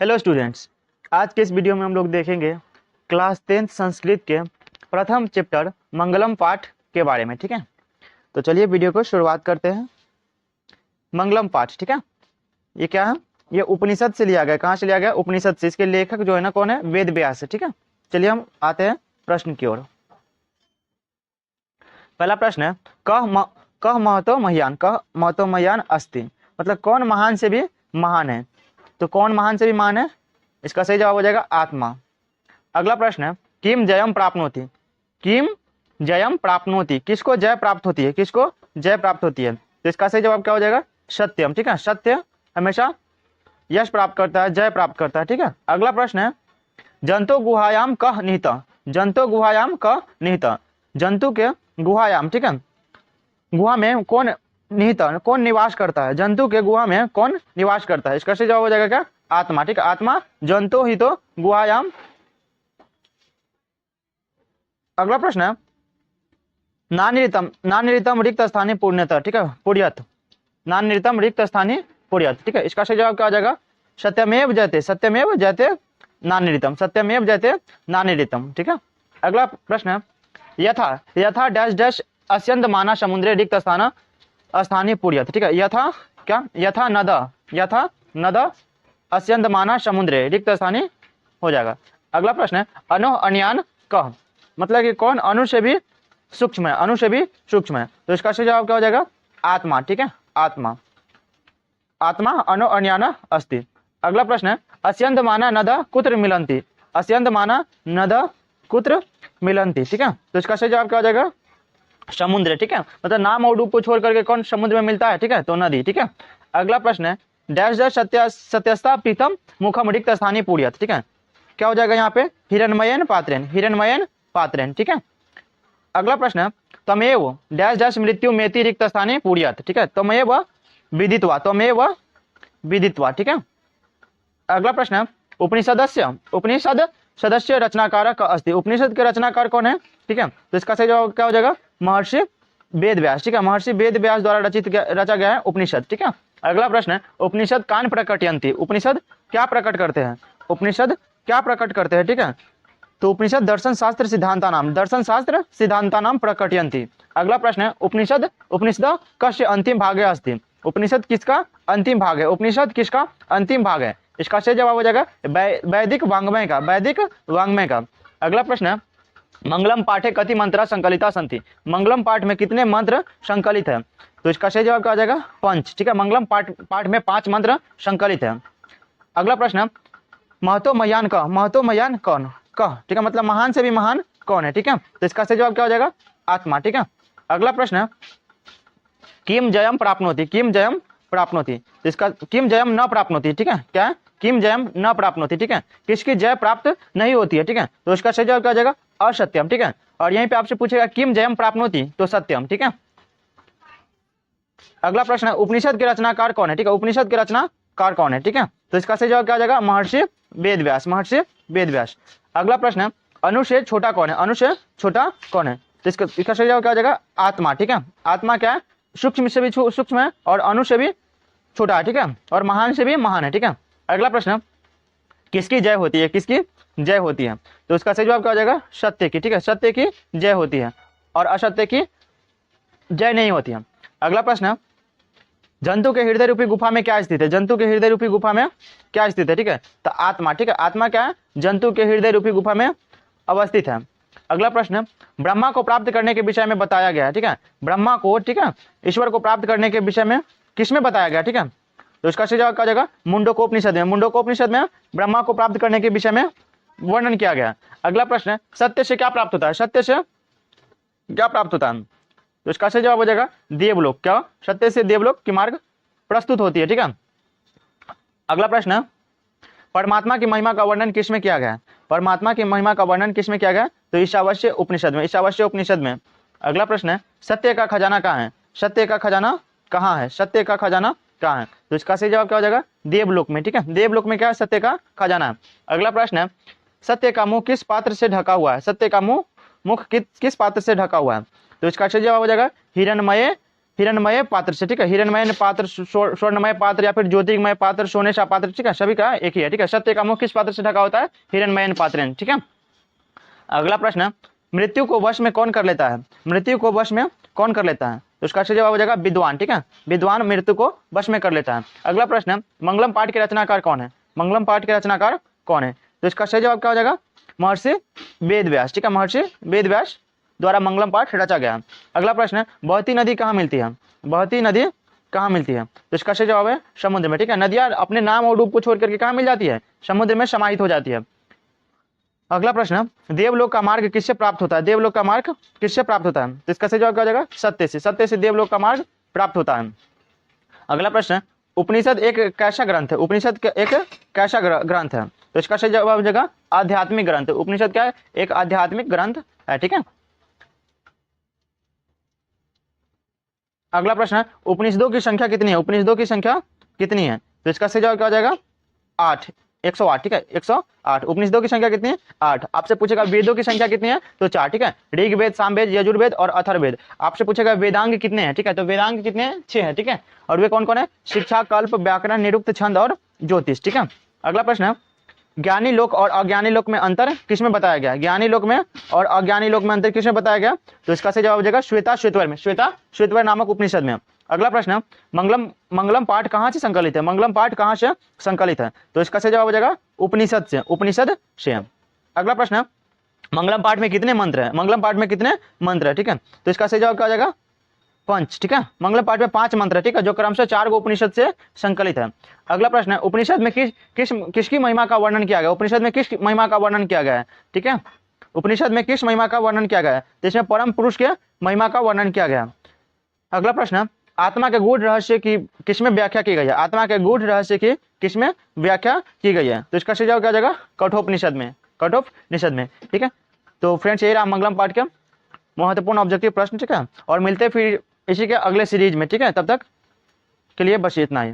Hello students, आज के इस वीडियो में हम लोग देखेंगे क्लास 10th संस्कृत के प्रथम चैप्टर मंगलम पाठ के बारे में। ठीक है, तो चलिए वीडियो को शुरुआत करते हैं। मंगलम पाठ, ठीक है, ये क्या है? ये उपनिषद से लिया गया। कहाँ से लिया गया? उपनिषद से। इसके लेखक जो है ना, कौन है? वेद व्यास है। ठीक है, चलिए हम आते हैं प्रश्न की ओर। पहला प्रश्न है, कह महतो मह्यान, कह महतो मह्यान अस्ति, मतलब कौन महान से भी महान है। तो कौन महान से भी महान है? इसका सही जवाब हो जाएगा आत्मा। अगला प्रश्न है, किम जयम प्राप्नोति, किम जयम प्राप्नोति, किसको जय प्राप्त होती है, किसको जय प्राप्त होती है। तो इसका सही जवाब क्या हो जाएगा? सत्यम। ठीक है, सत्य हमेशा यश प्राप्त करता है, जय प्राप्त करता है। ठीक है, अगला प्रश्न है, जंतु गुहायाम कह निहित, जंतु गुहायाम कह निहित, जंतु के गुहायाम, ठीक है, गुहा में कौन निहित, कौन निवास करता है, जंतु के गुहा में कौन निवास करता है। इसका सही जवाब हो जाएगा क्या? आत्मा। ठीक है, आत्मा जंतु ही तो गुहायाम। अगला प्रश्न है, नानिरितम, नानिरितम रिक्त स्थानीय पुण्यत, ठीक है, पुर्यत, नानिरितम रिक्त स्थानीय पुर्यत। ठीक है, इसका सही जवाब क्या हो जाएगा? सत्यमेव जयते, सत्यमेव जयते नानिरितम, सत्यमेव जयते नानिरितम। ठीक है, अगला प्रश्न है, यथा यथा डैश डैश अस्यंत माना समुद्रे रिक्त स्थान स्थानीय पुर्यत। ठीक है, यथा क्या? यथा नद, यथा नद अस्यंत माना समुद्रे रिक्त स्थानीय हो जाएगा। अगला प्रश्न है, अनु अन्यान कह, मतलब कि कौन अणु से भी सूक्ष्म है, अणु से भी सूक्ष्म है। तो इसका सही जवाब क्या हो जाएगा? आत्मा। ठीक है, आत्मा, आत्मा अनु अन्यान अस्ति। अगला प्रश्न है, अस्यंत माना नद कुत्र मिलंती, अस्यंत माना नद कुत्र मिलंती। ठीक है, तो इसका सही जवाब क्या हो जाएगा? समुद्र। ठीक है, मतलब नाम और रूप को छोड़ करके कौन समुद्र में मिलता है? ठीक है, तो नदी। ठीक है, अगला प्रश्न है, डैश डैश सत्यस्ता प्रीतम मुखम रिक्त स्थानीय पुर्यत। ठीक है, क्या हो जाएगा यहाँ पे? हिरण्मयन पात्रेन, हिरण्मयन पात्रेन। ठीक है, अगला प्रश्न है, तमेव डैश डैश मृत्यु मेति रिक्त स्थानीय पुर्यत। ठीक है, तमेव विदित्वा, तमेव विदित्वा। ठीक है, अगला प्रश्न है, उपनिषदस्य, उपनिषद सदस्य रचनाकार का अस्ति, उपनिषद के रचनाकार कौन है? ठीक है, तो इसका सही जवाब क्या हो जाएगा? महर्षि वेद व्यास। ठीक है, महर्षि वेद व्यास द्वारा रचा गया है उपनिषद। ठीक है, अगला प्रश्न है, उपनिषद कान प्रकटयंती, उपनिषद क्या प्रकट करते हैं, उपनिषद क्या प्रकट करते हैं। ठीक है, तो उपनिषद दर्शन शास्त्र सिद्धांता नाम, दर्शन शास्त्र सिद्धांता नाम प्रकटयंती। अगला प्रश्न है, उपनिषद उपनिषद कस्य अंतिम भागे अस्ति, उपनिषद किसका अंतिम भाग है, उपनिषद किसका अंतिम भाग है। इसका सही जवाब हो जाएगा वैदिक वांग्मय का, वैदिक वांग्मय का। अगला प्रश्न है, मंगलम पाठे कति मंत्रा संकलिता संति, मंगलम पाठ में कितने मंत्र संकलित है। तो इसका सही जवाब क्या हो जाएगा? 5। ठीक है, मंगलम पाठ में 5 मंत्र संकलित है। अगला प्रश्न है, महतो मह्यान कह, महतो मह्यान कौन कह, ठीक है, मतलब महान से भी महान कौन है। ठीक है, तो इसका सही जवाब क्या हो जाएगा? आत्मा। ठीक है, अगला प्रश्न है, किम जयम प्राप्नोति, किम जयम प्राप्नोति, इसका किम जयम न प्राप्नोति। ठीक है, क्या है? किम जयम न प्राप्नोति। ठीक है, किसकी जय प्राप्त नहीं होती है। ठीक है, तो इसका सही जवाब क्या हो जाएगा? असत्यम। ठीक है, और यहीं पे आपसे पूछेगा किम जयम प्राप्नोति, तो सत्यम। ठीक है, अगला प्रश्न है, उपनिषद के रचनाकार कौन है। ठीक है, उपनिषद के रचनाकार कौन है। ठीक है, तो इसका सही जवाब क्या हो जाएगा? महर्षि वेद व्यास, महर्षि वेद व्यास। अगला प्रश्न है, अणु से छोटा कौन है, अणु से छोटा कौन है। तो इसका सही जवाब क्या हो जाएगा? आत्मा। ठीक है, आत्मा क्या है? सूक्ष्म से भी सूक्ष्म है और अणु से भी छोटा है। ठीक है, और महान से भी महान है। ठीक है, अगला प्रश्न, किसकी जय होती है, किसकी जय होती है। तो इसका सही जवाब क्या हो जाएगा? सत्य की। ठीक है, सत्य की जय होती है और असत्य की जय नहीं होती है। अगला प्रश्न, जंतु के हृदय रूपी गुफा में क्या स्थित है, जंतु के हृदय रूपी गुफा में क्या स्थित है। ठीक है, तो आत्मा। ठीक है, आत्मा क्या है? जंतु के हृदय रूपी गुफा में अवस्थित है। अगला प्रश्न, ब्रह्मा को प्राप्त करने के विषय में बताया गया है। ठीक है, ब्रह्मा को, ठीक है, ईश्वर को प्राप्त करने के विषय में किस में बताया गया। ठीक है, तो इसका सही जवाब क्या हो जाएगा? मुंडकोपनिषद में, मुंडकोपनिषद में ब्रह्मा को प्राप्त करने के विषय में वर्णन किया गया। अगला प्रश्न, सत्य से क्या प्राप्त होता है, सत्य से क्या प्राप्त होता है। तो इसका सही जवाब हो जाएगा देवलोक। क्या? सत्य से देवलोक की मार्ग प्रस्तुत होती है। ठीक है, अगला प्रश्न, परमात्मा की महिमा का वर्णन किस में किया गया है, परमात्मा की महिमा का वर्णन किस में किया गया? तो ईशावास्य उपनिषद में, ईशावास्य उपनिषद में। अगला प्रश्न है, सत्य का खजाना कहाँ है, सत्य का खजाना कहाँ है, सत्य का खजाना कहाँ है। तो इसका सही जवाब क्या हो जाएगा? देवलोक में। ठीक है, देवलोक में क्या है? सत्य का खजाना है। अगला प्रश्न है, सत्य का मुंह किस पात्र से ढका हुआ है, सत्य का मुंह किस पात्र से ढका हुआ है। तो इसका सही जवाब हो जाएगा हिरण्मय हिरणमय पात्र से, ठीक है। हिरणमय पात्र, स्वर्णमय पात्र या फिर ज्योतिर्मय पात्र, सोनेशा पात्र, ठीक है, सभी का एक ही है, ठीक है। सत्य का मुख किस पात्र से ढका होता है? हिरणमय पात्र, ठीक है। अगला प्रश्न, मृत्यु को वश में कौन कर लेता है? मृत्यु को वश में कौन कर लेता है? तो इसका सही जवाब हो जाएगा विद्वान, ठीक है। विद्वान मृत्यु को वश में कर लेता है। अगला प्रश्न, मंगलम पाठ के रचनाकार कौन है? मंगलम पाठ के रचनाकार कौन है? तो इसका सही जवाब क्या हो जाएगा? महर्षि वेद व्यास, ठीक है। महर्षि वेद व्यास द्वारा मंगलम पाठ रचा गया। अगला प्रश्न, बहती नदी कहाँ मिलती है? बहती नदी कहाँ मिलती है? तो इसका सही जवाब है समुद्र में, ठीक है। नदियां अपने नाम और रूप को छोड़ करके कहाँ मिल जाती है? समुद्र में समाहित हो जाती है। अगला प्रश्न, देवलोक का मार्ग किससे प्राप्त होता है? देवलोक का मार्ग किससे प्राप्त होता है? तो इसका सही जवाब क्या हो जाएगा? सत्य से। सत्य से देवलोक का मार्ग प्राप्त होता है। अगला प्रश्न, उपनिषद एक कैसा ग्रंथ है? उपनिषद एक कैसा ग्रंथ है? तो इसका सही जवाब हो जाएगा आध्यात्मिक ग्रंथ। उपनिषद क्या है? एक आध्यात्मिक ग्रंथ है, ठीक है। अगला प्रश्न, उपनिषदों की संख्या कितनी है? उपनिषदों की संख्या कितनी है? तो इसका सही जवाब क्या हो जाएगा? 8, 108, ठीक है। 108। उपनिषदों की संख्या कितनी है? 8। आपसे पूछेगा वेदों की संख्या कितनी है? तो 4, ठीक है। ऋग्वेद, सामवेद, यजुर्वेद और अथर्ववेद। आपसे पूछेगा वेदांग कितने हैं? ठीक है, तो वेदांग कितने हैं? 6 है, ठीक है। और वे कौन कौन है? शिक्षा, कल्प, व्याकरण, निरुक्त, छंद और ज्योतिष, ठीक है। अगला प्रश्न, ज्ञानी लोक और अज्ञानी लोक में अंतर किसमें बताया गया? ज्ञानी लोक में और अज्ञानी लोक में अंतर किसमें बताया गया? तो इसका सही जवाब हो जाएगा श्वेता श्वेतवर में, श्वेता श्वेतवर नामक उपनिषद में। अगला प्रश्न, मंगलम पाठ कहाँ से संकलित है? मंगलम पाठ कहाँ से संकलित है? तो इसका सही जवाब हो जाएगा उपनिषद से, उपनिषद से। अगला प्रश्न, मंगलम पाठ में कितने मंत्र है? मंगलम पाठ में कितने मंत्र है? ठीक है, तो इसका सही जवाब क्या हो जाएगा? 5, ठीक है। मंगलम पाठ में 5 मंत्र है, ठीक है, जो क्रमशः 4 गो उपनिषद से संकलित है। अगला प्रश्न है, उपनिषद में किसकी महिमा का वर्णन किया गया? उपनिषद में किस महिमा का वर्णन किया गया है? ठीक है, उपनिषद में किस महिमा का वर्णन किया गया है? तो इसमें परम पुरुष के महिमा का वर्णन किया गया। अगला प्रश्न, आत्मा के गूढ़ रहस्य की किसमें व्याख्या की गई है? आत्मा के गूढ़ रहस्य की किसमें व्याख्या की गई है? तो इसका सही जवाब क्या हो जाएगा? कठोपनिषद में, कठोपनिषद में, ठीक है। तो फ्रेंड्स, यही रहा मंगलम पाठ के महत्वपूर्ण ऑब्जेक्टिव प्रश्न, ठीक है। और मिलते फिर इसी के अगले सीरीज में, ठीक है। तब तक के लिए बस इतना ही।